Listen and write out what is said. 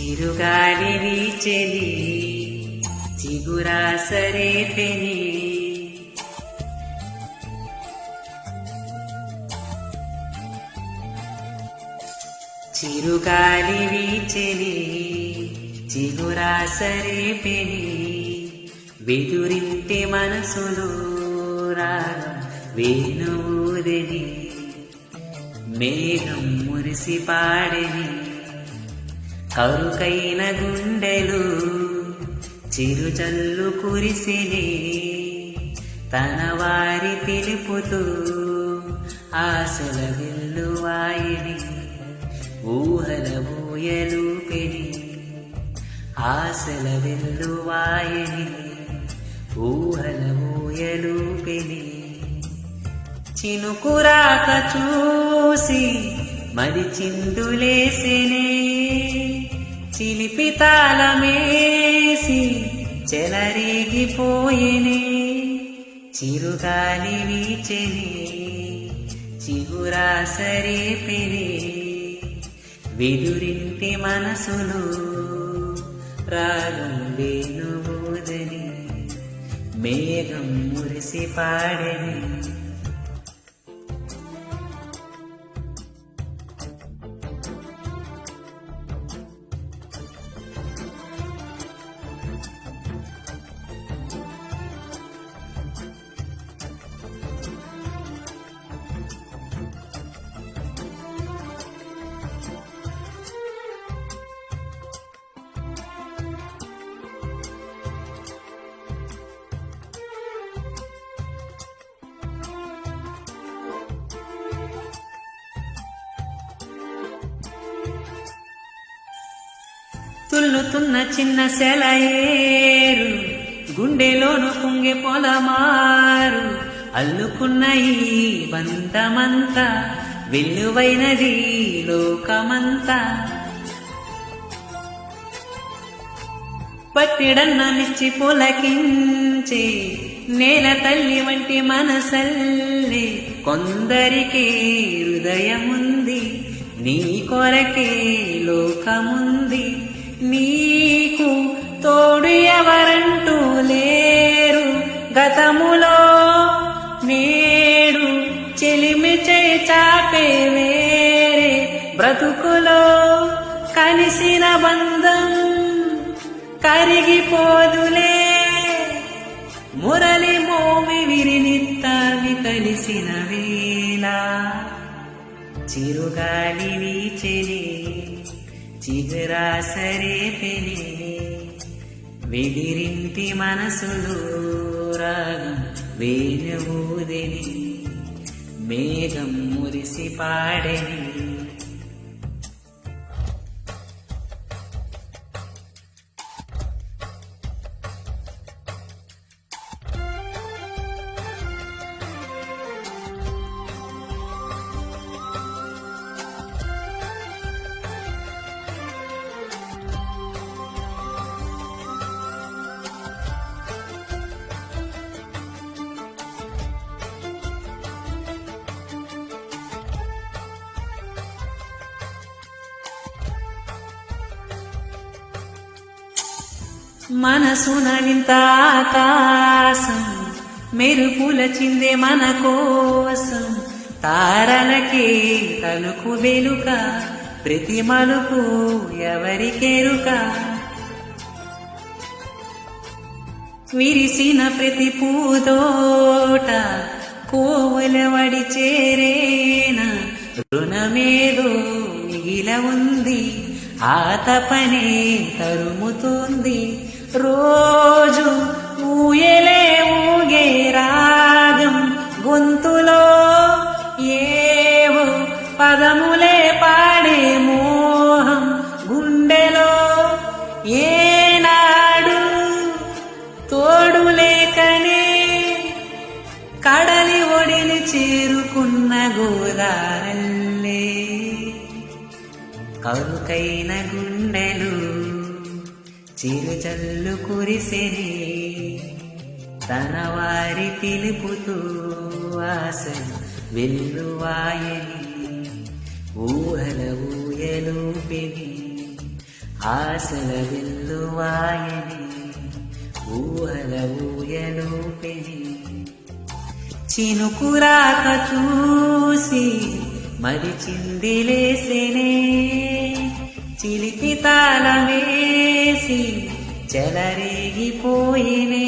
చిరుగాలి వీచెలి చిగురాసరేపెని చిరుగాలి వీచెలి చిగురాసరేపెని వెదురింటి మనసులో రాగం వేణువుదని మేఘం మురిసి పాడని కరుకైన గుండెలు చిరుజల్లు కురిసిని తన వారి పిలుపుతూ ఆశల వెల్లువాయిని ఊహల ఊయలూపెని ఆశల వెల్లువాయిని ఊహల ఊయలూపెని చినుకురాక చూసి మరి చిందులేసినే చిలిపి తాళమేసి చెలరేగిపోయినే చిరుగాలి వీచెని చిగురాసరేపెని వెదురింటి మనసులో రాగం వేణువుదని మేఘం మురిసి పాడని తుల్లుతున్న చిన్న సెలయేరు గుండెలోను పొంగే పొలమారు అల్లుకున్న ఈ బంధమంతా వెల్లువైనది లోకమంతా పట్టిడన్నమిచ్చి పులకించే నేల తల్లి వంటి మనసల్లే కొందరికే హృదయముంది నీ కొరకే లోకముంది నీకు తోడు ఎవరంటూ లేరు గతములో నేడు చెలిమి చాపే వేరే బ్రతుకులో కలిసిన బంధం కరిగిపోదులే మురళి మోమి విరినిత్తావి కలిసిన వేళ చిరుగాలి వీచెని చిగురాసరేపెని వెదిరింటి మనసులో రాగం వేణువుదని మేఘం మురిసి పాడని మనసున వింత ఆకాశం మెరుపుల చిందే మన కోసం తారలకే తలుకు వెలుక ప్రతి మలుపు ఎవరికెరుక విరిసిన ప్రతి పూదోట కోవుల వడి చేరేన రుణమేదో మిగిల ఉంది ఆ తపనే తరుముతుంది రోజు ఊయలే ఊగే రాగం గొంతులో ఏవో పదములే పాడే మోహం గుండెలో ఏనాడు తోడు లేకనే కడలి ఒడిని చేరుకున్న గోదారల్లే కరుకైన గుండెలు చిరుజల్లు కురిసెని తన వారి పిలుపుతూ ఆశలు వెల్లువాయని ఊహల ఊయలూపెని ఆశల వెల్లువాయని ఊహల ఊయలూపెని చినుకురాక చూసి మరి చిందిలేసెనే చిలిపి తాళమేసి చెలరేగిపోయినే